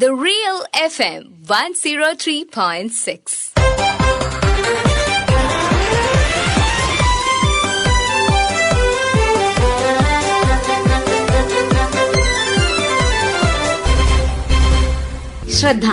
The Real FM 103.6. ശ്രദ്ധ.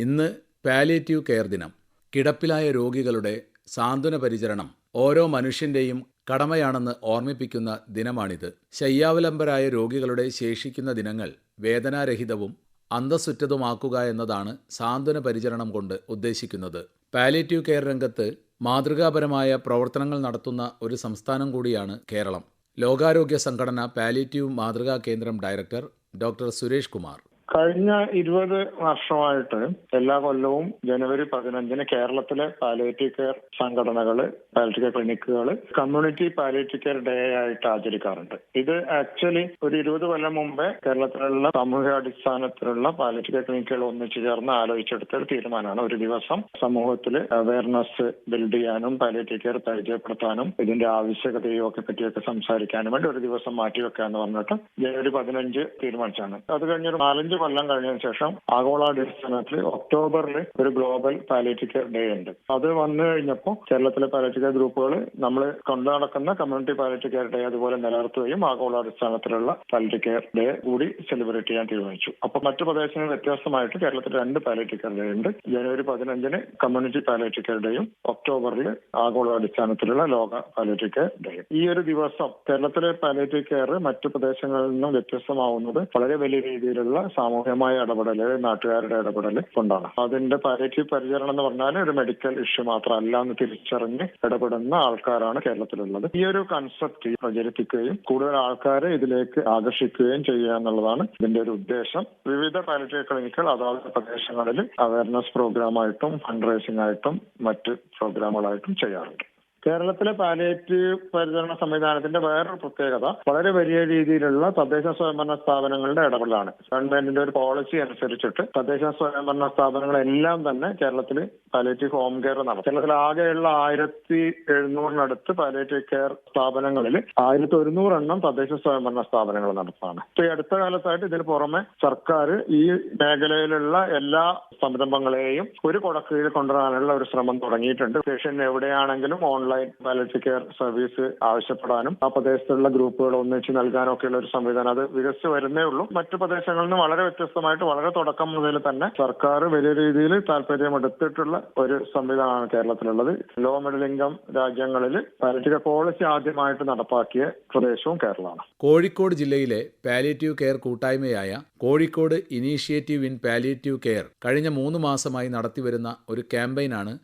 ഇന്ന് palliative care ദിനം. കിടപ്പിലായ രോഗികളുടെ സാന്ത്വന പരിചരണം ഓരോ മനുഷ്യന്റെയും കടമയാണെന്ന് ഓർമ്മിപ്പിക്കുന്ന ദിനമാണിത്. ശയ്യാവലംബരായ രോഗികളുടെ ശേഷിക്കുന്ന ദിനങ്ങൾ വേദനാരഹിതവും അന്തസ്സുറ്റതുമാക്കുക എന്നതാണ് സാന്ത്വന പരിചരണം കൊണ്ട് ഉദ്ദേശിക്കുന്നത്. പാലിയേറ്റീവ് കെയർ രംഗത്ത് മാതൃകാപരമായ പ്രവർത്തനങ്ങൾ നടത്തുന്ന ഒരു സംസ്ഥാനം കൂടിയാണ് കേരളം. ലോകാരോഗ്യ സംഘടന പാലിയേറ്റീവ് മാതൃകാ കേന്ദ്രം ഡയറക്ടർ ഡോക്ടർ സുരേഷ് കുമാർ. കഴിഞ്ഞ 20 വർഷമായിട്ട് എല്ലാ കൊല്ലവും ജനുവരി 15 കേരളത്തിലെ പാലിയേറ്റീവ് കെയർ സംഘടനകള്, പാലിയേറ്റീവ് കെയർ ക്ലിനിക്കുകൾ കമ്മ്യൂണിറ്റി പാലിയേറ്റീവ് കെയർ ഡേ ആയിട്ട് ആചരിക്കാറുണ്ട്. ഇത് ആക്ച്വലി ഒരു 20 കൊല്ലം മുമ്പേ കേരളത്തിലുള്ള സാമൂഹികാടിസ്ഥാനത്തിലുള്ള പാലിയേറ്റീവ് കെയർ ക്ലിനിക്കുകൾ ഒന്നിച്ചു ചേർന്ന് ആലോചിച്ചെടുത്ത ഒരു തീരുമാനമാണ്. ഒരു ദിവസം സമൂഹത്തിൽ അവയർനെസ് ബിൽഡ് ചെയ്യാനും പാലിയേറ്റീവ് കെയർ പരിചയപ്പെടുത്താനും ഇതിന്റെ ആവശ്യകതയും ഒക്കെ പറ്റിയൊക്കെ സംസാരിക്കാനും വേണ്ടി ഒരു ദിവസം മാറ്റിവെക്കാന്ന് പറഞ്ഞിട്ട് ജനുവരി 15 തീരുമാനിച്ചാണ്. അത് കഴിഞ്ഞൊരു 4-5 കൊല്ലം കഴിഞ്ഞതിന് ശേഷം ആഗോളാടിസ്ഥാനത്തിൽ ഒക്ടോബറിൽ ഒരു ഗ്ലോബൽ പാലിയേറ്റീവ് കെയർ ഡേ ഉണ്ട്. അത് വന്നു കഴിഞ്ഞപ്പോൾ കേരളത്തിലെ പാലിയേറ്റീവ് കെയർ ഗ്രൂപ്പുകൾ നമ്മൾ കൊണ്ടു നടക്കുന്ന കമ്മ്യൂണിറ്റി പാലിയേറ്റീവ് കെയർ ഡേ അതുപോലെ നിലനിർത്തുകയും ആഗോളാടിസ്ഥാനത്തിലുള്ള പാലിയേറ്റീവ് കെയർ ഡേ കൂടി സെലിബ്രേറ്റ് ചെയ്യാൻ തീരുമാനിച്ചു. അപ്പോൾ മറ്റു പ്രദേശങ്ങളിൽ വ്യത്യസ്തമായിട്ട് കേരളത്തിൽ 2 പാലിയേറ്റീവ് കെയർ ഡേ ഉണ്ട്. ജനുവരി 15 കമ്മ്യൂണിറ്റി പാലിയേറ്റീവ് കെയർ ഡേയും ഒക്ടോബറിൽ ആഗോളാടിസ്ഥാനത്തിലുള്ള ലോക പാലിയേറ്റീവ് കെയർ ഡേയും. ഈ ഒരു ദിവസം കേരളത്തിലെ പാലിയേറ്റീവ് കെയർ മറ്റു പ്രദേശങ്ങളിൽ നിന്നും വ്യത്യസ്തമാവുന്നത് വളരെ വലിയ രീതിയിലുള്ള സാമൂഹ്യമായ ഇടപെടൽ, നാട്ടുകാരുടെ ഇടപെടൽ കൊണ്ടാണ്. അതിന്റെ പാലിയേറ്റീവ് പരിചരണം എന്ന് പറഞ്ഞാൽ ഒരു മെഡിക്കൽ ഇഷ്യൂ മാത്രമല്ല എന്ന് തിരിച്ചറിഞ്ഞ് ഇടപെടുന്ന ആൾക്കാരാണ് കേരളത്തിലുള്ളത്. ഈ ഒരു കൺസെപ്റ്റ് പ്രചരിപ്പിക്കുകയും കൂടുതൽ ആൾക്കാരെ ഇതിലേക്ക് ആകർഷിക്കുകയും ചെയ്യുക എന്നുള്ളതാണ് ഇതിന്റെ ഒരു ഉദ്ദേശം. വിവിധ പാലിയേറ്റീവ് ക്ലിനിക്കുകൾ അതാത് പ്രദേശങ്ങളിൽ അവയർനെസ് പ്രോഗ്രാമായിട്ടും ഫണ്ട് റൈസിംഗ് ആയിട്ടും മറ്റ് പ്രോഗ്രാമുകളായിട്ടും ചെയ്യാറുണ്ട്. കേരളത്തിലെ പാലിയേറ്റീവ് പരിചരണ സംവിധാനത്തിന്റെ വേറൊരു പ്രത്യേകത വളരെ വലിയ രീതിയിലുള്ള തദ്ദേശ സ്വയംഭരണ സ്ഥാപനങ്ങളുടെ ഇടപെടലാണ്. ഗവൺമെന്റിന്റെ ഒരു പോളിസി അനുസരിച്ചിട്ട് തദ്ദേശ സ്വയംഭരണ സ്ഥാപനങ്ങളെല്ലാം തന്നെ കേരളത്തിൽ പാലിയേറ്റീവ് ഹോം കെയർ നടത്തും. കേരളത്തിൽ ആകെയുള്ള 1700 പാലിയേറ്റീവ് കെയർ സ്ഥാപനങ്ങളിൽ 1100 തദ്ദേശ സ്വയംഭരണ സ്ഥാപനങ്ങൾ നടത്താണ്. ഇപ്പൊ ഈ അടുത്ത കാലത്തായിട്ട് ഇതിന് പുറമെ സർക്കാർ ഈ മേഖലയിലുള്ള എല്ലാ സംരംഭങ്ങളെയും ഒരു കുടക്കീഴിൽ കൊണ്ടുവരാനുള്ള ഒരു ശ്രമം തുടങ്ങിയിട്ടുണ്ട്. സ്റ്റേഷൻ എവിടെയാണെങ്കിലും ഓൺലൈൻ പാലിയേറ്റീവ് കെയർ സർവീസ് ആവശ്യപ്പെടാനും ആ പ്രദേശത്തുള്ള ഗ്രൂപ്പുകൾ ഒന്നിച്ച് നൽകാനും ഒക്കെയുള്ള ഒരു സംവിധാനം അത് വികസിച്ച് വരുന്നേ ഉള്ളൂ. മറ്റു പ്രദേശങ്ങളിൽ നിന്ന് വളരെ വ്യത്യസ്തമായിട്ട് വളരെ തുടക്കം മുതൽ തന്നെ സർക്കാർ വലിയ രീതിയിൽ താല്പര്യമെടുത്തിട്ടുള്ള ഒരു സംവിധാനമാണ് കേരളത്തിലുള്ളത്. ലോ മിഡിൽ ഇൻകം രാജ്യങ്ങളിൽ പാലിയേറ്റീവ് കെയർ പോളിസി ആദ്യമായിട്ട് നടപ്പാക്കിയ പ്രദേശവും കേരളമാണ്. കോഴിക്കോട് ജില്ലയിലെ പാലിയേറ്റീവ് കെയർ കൂട്ടായ്മയായ Kozhikode initiative in palliative care കഴിഞ്ഞ 3 മാസമായി നടത്തിവരുന്ന ഒരു ക്യാമ്പയിനാണ്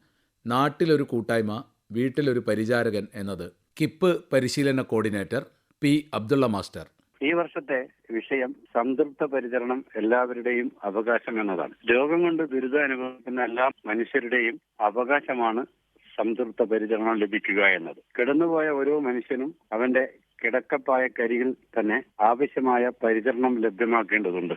നാട്ടിലൊരു കൂട്ടായ്മ വീട്ടിലൊരു പരിചാരകൻ എന്നത്. കിപ്പ് പരിശീലന കോർഡിനേറ്റർ പി അബ്ദുള്ള മാസ്റ്റർ. ഈ വർഷത്തെ വിഷയം സംതൃപ്ത പരിചരണം എല്ലാവരുടെയും അവകാശം എന്നതാണ്. രോഗം കൊണ്ട് ദുരിതം അനുഭവിക്കുന്ന എല്ലാ മനുഷ്യരുടെയും അവകാശമാണ് സംതൃപ്ത പരിചരണം ലഭിക്കുക എന്നത്. കിടന്നുപോയ ഓരോ മനുഷ്യനും അവന്റെ കിടക്കപ്പായക്കരികിൽ തന്നെ ആവശ്യമായ പരിചരണം ലഭ്യമാക്കേണ്ടതുണ്ട്.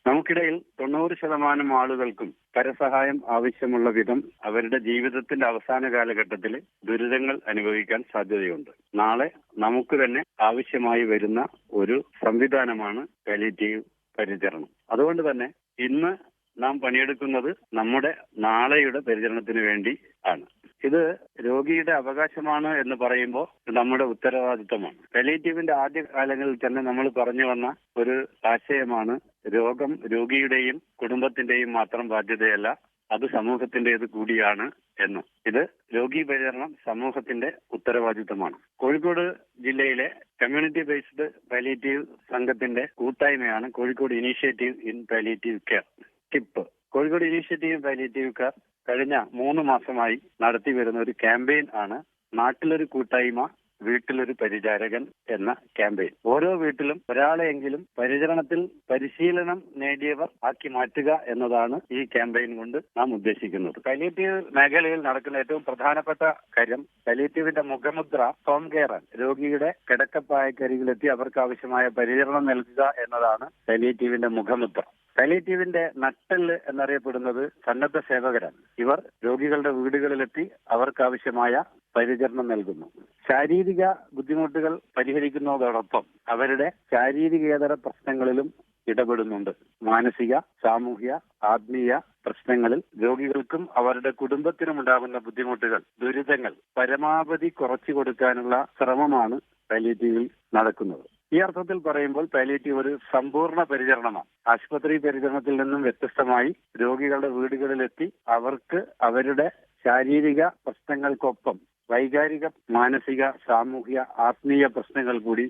നമുക്കിടയിൽ 90% ആളുകൾക്കും പരസഹായം ആവശ്യമുള്ള വിധം അവരുടെ ജീവിതത്തിന്റെ അവസാന കാലഘട്ടത്തിൽ ദുരിതങ്ങൾ അനുഭവിക്കാൻ സാധ്യതയുണ്ട്. നാളെ നമുക്ക് തന്നെ ആവശ്യമായി വരുന്ന ഒരു സംവിധാനമാണ് പാലിയേറ്റീവ് പരിചരണം. അതുകൊണ്ട് തന്നെ ഇന്ന് നാം പണിയെടുക്കുന്നത് നമ്മുടെ നാളെയുടെ പരിചരണത്തിന് വേണ്ടി ആണ്. ഇത് രോഗിയുടെ അവകാശമാണ് എന്ന് പറയുമ്പോൾ നമ്മുടെ ഉത്തരവാദിത്തമാണ്. പാലിയേറ്റീവിന്റെ ആദ്യ കാലങ്ങളിൽ തന്നെ നമ്മൾ പറഞ്ഞു വന്ന ഒരു ആശയമാണ് രോഗം രോഗിയുടെയും കുടുംബത്തിന്റെയും മാത്രം ബാധ്യതയല്ല, അത് സമൂഹത്തിന്റേത് കൂടിയാണ് എന്ന്. ഇത് രോഗി പരിചരണം സമൂഹത്തിന്റെ ഉത്തരവാദിത്തമാണ്. കോഴിക്കോട് ജില്ലയിലെ കമ്മ്യൂണിറ്റി ബേസ്ഡ് പാലിയേറ്റീവ് സംഘത്തിന്റെ കൂട്ടായ്മയാണ് Kozhikode initiative in palliative care, keep. Kozhikode initiative palliative care കഴിഞ്ഞ 3 മാസമായി നടത്തി വരുന്ന ഒരു ക്യാമ്പയിൻ ആണ് നാട്ടിലൊരു കൂട്ടായ്മ വീട്ടിലൊരു പരിചാരകൻ എന്ന ക്യാമ്പയിൻ. ഓരോ വീട്ടിലും ഒരാളെയെങ്കിലും പരിചരണത്തിൽ പരിശീലനം നേടിയവർ ആക്കി മാറ്റുക എന്നതാണ് ഈ ക്യാമ്പയിൻ കൊണ്ട് നാം ഉദ്ദേശിക്കുന്നത്. പാലിയേറ്റീവ് മേഖലയിൽ നടക്കുന്ന ഏറ്റവും പ്രധാനപ്പെട്ട കാര്യം പാലിയേറ്റീവിന്റെ മുഖമുദ്ര ഹോം കെയർ ആണ്. രോഗിയുടെ കിടക്കപ്പായക്കരികിലെത്തി അവർക്ക് ആവശ്യമായ പരിചരണം നൽകുക എന്നതാണ് പാലിയേറ്റീവിന്റെ മുഖമുദ്ര. പാലിയേറ്റീവിന്റെ നട്ടെല്ല് എന്നറിയപ്പെടുന്നത് സന്നദ്ധ സേവകരാണ്. ഇവർ രോഗികളുടെ വീടുകളിലെത്തി അവർക്കാവശ്യമായ പരിചരണം നൽകുന്നു. ശാരീരിക ബുദ്ധിമുട്ടുകൾ പരിഹരിക്കുന്നതോടൊപ്പം അവരുടെ ശാരീരികേതര പ്രശ്നങ്ങളിലും ഇടപെടുന്നുണ്ട്. മാനസിക, സാമൂഹ്യ, ആത്മീയ പ്രശ്നങ്ങളിൽ രോഗികൾക്കും അവരുടെ കുടുംബത്തിനും ഉണ്ടാകുന്ന ബുദ്ധിമുട്ടുകൾ, ദുരിതങ്ങൾ പരമാവധി കുറച്ചു കൊടുക്കാനുള്ള ശ്രമമാണ് പാലിയേറ്റീവിൽ നടക്കുന്നത്. ഈ അർത്ഥത്തിൽ പറയുമ്പോൾ പാലിയേറ്റീവ് ഒരു സമ്പൂർണ്ണ പരിചരണമാണ്. ആശുപത്രി പരിചരണത്തിൽ നിന്നും വ്യത്യസ്തമായി രോഗികളുടെ വീടുകളിലെത്തി അവർക്ക് അവരുടെ ശാരീരിക പ്രശ്നങ്ങൾക്കൊപ്പം വൈകാരിക, മാനസിക, സാമൂഹ്യ, ആത്മീയ പ്രശ്നങ്ങൾ കൂടി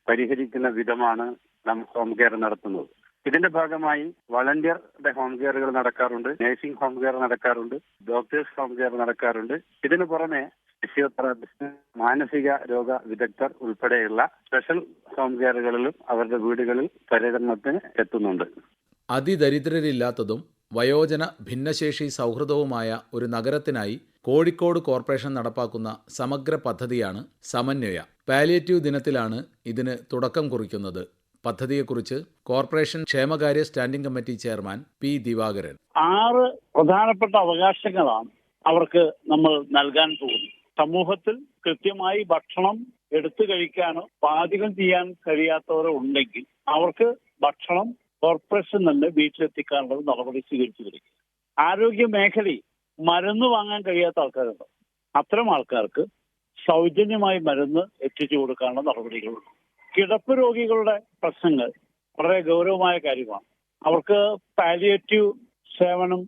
പരിഹരിക്കുന്ന വിധമാണ് നാം ഹോം കെയർ നടത്തുന്നത്. ഇതിന്റെ ഭാഗമായി വളണ്ടിയറുടെ ഹോം കെയറുകൾ നടക്കാറുണ്ട്, നഴ്സിംഗ് ഹോം കെയർ നടക്കാറുണ്ട്, ഡോക്ടേഴ്സ് ഹോം കെയർ നടക്കാറുണ്ട്. ഇതിനു പുറമെ ഫിസിയോതെറാപ്പിസ്റ്റ്, മാനസിക രോഗ വിദഗ്ധർ ഉൾപ്പെടെയുള്ള സ്പെഷ്യൽ ഹോം കെയറുകളിലും അവരുടെ വീടുകളിൽ പരിചരണത്തിന് എത്തുന്നുണ്ട്. അതിദരിദ്രരില്ലാത്തതും വയോജന ഭിന്നശേഷി സൗഹൃദവുമായ ഒരു നഗരത്തിനായി കോഴിക്കോട് കോർപ്പറേഷൻ നടപ്പാക്കുന്ന സമഗ്ര പദ്ധതിയാണ് സമന്വയ. പാലിയേറ്റീവ് ദിനത്തിലാണ് ഇതിന് തുടക്കം കുറിക്കുന്നത്. പദ്ധതിയെക്കുറിച്ച് കോർപ്പറേഷൻ ക്ഷേമകാര്യ standing committee chairman P Divakaran. 6 പ്രധാനപ്പെട്ട അവകാശങ്ങളാണ് അവർക്ക് നമ്മൾ നൽകാൻ പോകുന്നത്. സമൂഹത്തിൽ കൃത്യമായി ഭക്ഷണം എടുത്തു കഴിക്കാനോ പാചകം ചെയ്യാൻ കഴിയാത്തവരോ ഉണ്ടെങ്കിൽ അവർക്ക് ഭക്ഷണം കോർപ്പറേഷൻ തന്നെ വീട്ടിലെത്തിക്കാനുള്ള നടപടി സ്വീകരിച്ചു വരിക. ആരോഗ്യ മേഖലയിൽ മരുന്ന് വാങ്ങാൻ കഴിയാത്ത ആൾക്കാരുണ്ട്. അത്തരം ആൾക്കാർക്ക് സൗജന്യമായി മരുന്ന് എത്തിച്ചു കൊടുക്കാനുള്ള നടപടികളുണ്ട്. കിടപ്പ് രോഗികളുടെ പ്രശ്നങ്ങൾ വളരെ ഗൗരവമായ കാര്യമാണ്. അവർക്ക് പാലിയേറ്റീവ് സേവനം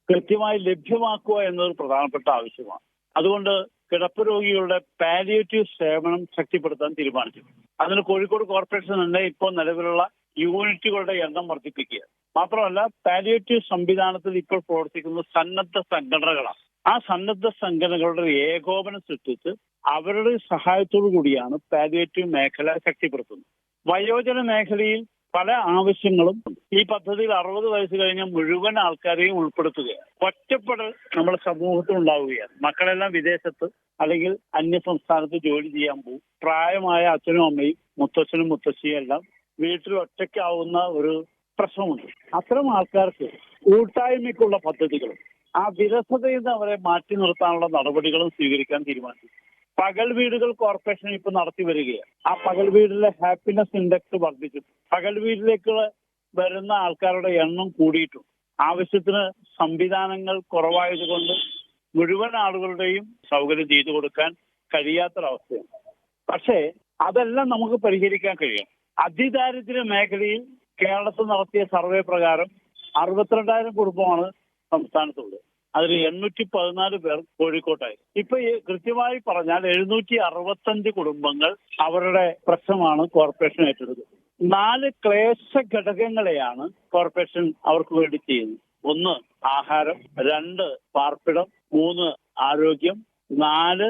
കൃത്യമായി ലഭ്യമാക്കുക എന്നതൊരു പ്രധാനപ്പെട്ട ആവശ്യമാണ്. അതുകൊണ്ട് കിടപ്പ് രോഗികളുടെ പാലിയേറ്റീവ് സേവനം ശക്തിപ്പെടുത്താൻ തീരുമാനിച്ചു. അതിന് കോഴിക്കോട് കോർപ്പറേഷൻ തന്നെ ഇപ്പോൾ നിലവിലുള്ള യൂണിറ്റുകളുടെ എണ്ണം വർദ്ധിപ്പിക്കുക. മാത്രമല്ല, പാലിയേറ്റീവ് സംവിധാനത്തിൽ ഇപ്പോൾ പ്രവർത്തിക്കുന്ന സന്നദ്ധ സംഘടനകളാണ്. ആ സന്നദ്ധ സംഘടനകളുടെ ഏകോപനം സൃഷ്ടിച്ച് അവരുടെ സഹായത്തോടു കൂടിയാണ് പാലിയേറ്റീവ് മേഖല ശക്തിപ്പെടുത്തുന്നത്. വയോജന മേഖലയിൽ പല ആവശ്യങ്ങളും ഈ പദ്ധതിയിൽ 60 വയസ്സ് കഴിഞ്ഞ മുഴുവൻ ആൾക്കാരെയും ഉൾപ്പെടുത്തുകയാണ്. ഒറ്റപ്പെടൽ നമ്മുടെ സമൂഹത്തിൽ ഉണ്ടാവുകയാണ്. മക്കളെല്ലാം വിദേശത്ത് അല്ലെങ്കിൽ അന്യ സംസ്ഥാനത്ത് ജോലി ചെയ്യാൻ പോകും. പ്രായമായ അച്ഛനും അമ്മയും മുത്തച്ഛനും മുത്തശ്ശിയും എല്ലാം വീട്ടിൽ ഒറ്റയ്ക്കാവുന്ന ഒരു പ്രശ്നമുണ്ട്. അത്തരം ആൾക്കാർക്ക് കൂട്ടായ്മയ്ക്കുള്ള പദ്ധതികളും ആ വിരസതയിൽ നിന്ന് അവരെ മാറ്റി നിർത്താനുള്ള നടപടികളും സ്വീകരിക്കാൻ തീരുമാനിച്ചു. പകൽ വീടുകൾ കോർപ്പറേഷൻ ഇപ്പൊ നടത്തി വരികയാണ്. ആ പകൽ വീടിലെ ഹാപ്പിനെസ് ഇൻഡെക്സ് വർദ്ധിച്ചു. പകൽ വീട്ടിലേക്ക് വരുന്ന ആൾക്കാരുടെ എണ്ണം കൂടിയിട്ടും ആവശ്യത്തിന് സംവിധാനങ്ങൾ കുറവായതുകൊണ്ട് മുഴുവൻ ആളുകളുടെയും സൗകര്യം ചെയ്തു കൊടുക്കാൻ കഴിയാത്തൊരവസ്ഥയാണ്. പക്ഷേ അതെല്ലാം നമുക്ക് പരിഹരിക്കാൻ കഴിയും. അതിദാരിദ്ര്യ മേഖലയിൽ കേരളത്തിൽ നടത്തിയ സർവേ പ്രകാരം 62,000 കുടുംബമാണ് സംസ്ഥാനത്തുള്ളത്. അതിൽ 814 പേർ കോഴിക്കോട്ടായി. ഇപ്പൊ കൃത്യമായി പറഞ്ഞാൽ 765 കുടുംബങ്ങൾ അവരുടെ പ്രശ്നമാണ് കോർപ്പറേഷൻ ഏറ്റെടുത്തത്. 4 ക്ലേശ ഘടകങ്ങളെയാണ് കോർപ്പറേഷൻ അവർക്ക് വേണ്ടി ചെയ്യുന്നത്. 1 ആഹാരം, 2 പാർപ്പിടം, 3 ആരോഗ്യം, 4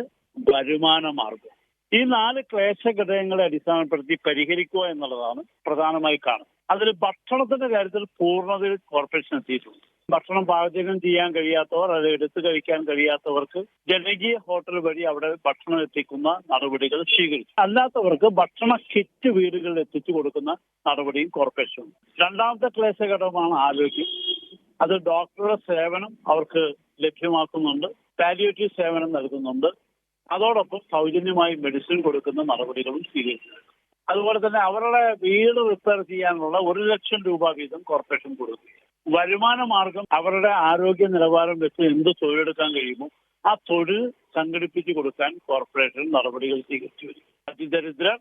വരുമാന മാർഗം. ഈ 4 ക്ലേശ ഘടകങ്ങളെ അടിസ്ഥാനപ്പെടുത്തി പരിഹരിക്കുക എന്നുള്ളതാണ് പ്രധാനമായി കാണുന്നത്. അതിൽ ഭക്ഷണത്തിന്റെ കാര്യത്തിൽ പൂർണ്ണതയിൽ കോർപ്പറേഷൻ എത്തിയിട്ടുണ്ട്. ഭക്ഷണം പാചകം ചെയ്യാൻ കഴിയാത്തവർ, അത് എടുത്തു കഴിക്കാൻ കഴിയാത്തവർക്ക് ജനകീയ ഹോട്ടൽ വഴി അവിടെ ഭക്ഷണം എത്തിക്കുന്ന നടപടികൾ സ്വീകരിച്ചു. അല്ലാത്തവർക്ക് ഭക്ഷണ കിറ്റ് വീടുകളിൽ എത്തിച്ചു കൊടുക്കുന്ന നടപടിയും കോർപ്പറേഷൻ. രണ്ടാമത്തെ ക്ലേശഘടകമാണ് ആരോഗ്യം. അത് ഡോക്ടറുടെ സേവനം അവർക്ക് ലഭ്യമാക്കുന്നുണ്ട്, പാലിയേറ്റീവ് സേവനം നൽകുന്നുണ്ട്. അതോടൊപ്പം സൗജന്യമായി മെഡിസിൻ കൊടുക്കുന്ന നടപടികളും സ്വീകരിച്ചിട്ടുണ്ട്. അതുപോലെ തന്നെ അവരുടെ വീട് റിപ്പയർ ചെയ്യാനുള്ള 1 ലക്ഷം രൂപ വീതം കോർപ്പറേഷൻ കൊടുക്കുക. വരുമാന മാർഗം അവരുടെ ആരോഗ്യ നിലവാരം വെച്ച് എന്ത് തൊഴിലെടുക്കാൻ കഴിയുമോ ആ തൊഴിൽ സംഘടിപ്പിച്ചു കൊടുക്കാൻ കോർപ്പറേഷൻ നടപടികൾ സ്വീകരിച്ചു വരും. അതിദരിദ്രർ,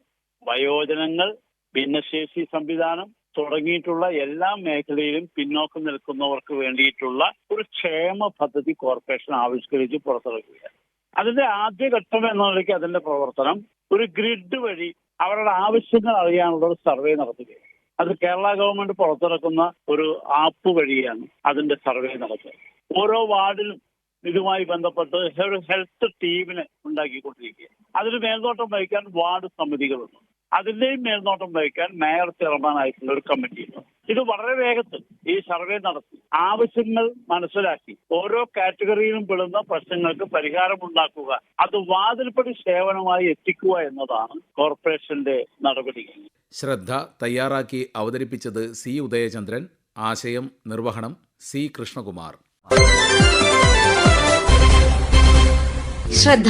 വയോജനങ്ങൾ, ഭിന്നശേഷി സംവിധാനം തുടങ്ങിയിട്ടുള്ള എല്ലാ മേഖലയിലും പിന്നോക്കം നിൽക്കുന്നവർക്ക് വേണ്ടിയിട്ടുള്ള ഒരു ക്ഷേമ പദ്ധതി കോർപ്പറേഷൻ ആവിഷ്കരിച്ച് പുറത്തിറക്കുകയാണ്. അതിന്റെ ആദ്യഘട്ടം എന്ന നിലയ്ക്ക് അതിന്റെ പ്രവർത്തനം ഒരു ഗ്രിഡ് വഴി അവരുടെ ആവശ്യങ്ങൾ അറിയാനുള്ള ഒരു സർവേ നടത്തുകയാണ്. അത് കേരള ഗവൺമെന്റ് പുറത്തിറക്കുന്ന ഒരു ആപ്പ് വഴിയാണ് അതിന്റെ സർവേ നടത്തുക. ഓരോ വാർഡിലും ഇതുമായി ബന്ധപ്പെട്ട് ഒരു ഹെൽത്ത് ടീമിനെ ഉണ്ടാക്കിക്കൊണ്ടിരിക്കുക. അതിന് മേൽനോട്ടം വഹിക്കാൻ വാർഡ് സമിതികളുണ്ട്. അതിന്റെയും മേൽനോട്ടം വഹിക്കാൻ മേയർ ചെയർമാൻ ആയിട്ടുള്ള ഒരു കമ്മിറ്റിയുണ്ട്. ഇത് വളരെ വേഗത്തിൽ ഈ സർവേ നടത്തി ആവശ്യങ്ങൾ മനസ്സിലാക്കി ഓരോ കാറ്റഗറിയിലും പെടുന്ന പ്രശ്നങ്ങൾക്ക് പരിഹാരമുണ്ടാക്കുക, അത് വാതിൽപ്പടി സേവനമായി എത്തിക്കുക എന്നതാണ് കോർപ്പറേഷന്റെ നടപടികൾ. ശ്രദ്ധ തയ്യാറാക്കി അവതരിപ്പിച്ചത് സി ഉദയചന്ദ്രൻ. ആശയം നിർവഹണം സി കൃഷ്ണകുമാർ. ശ്രദ്ധ.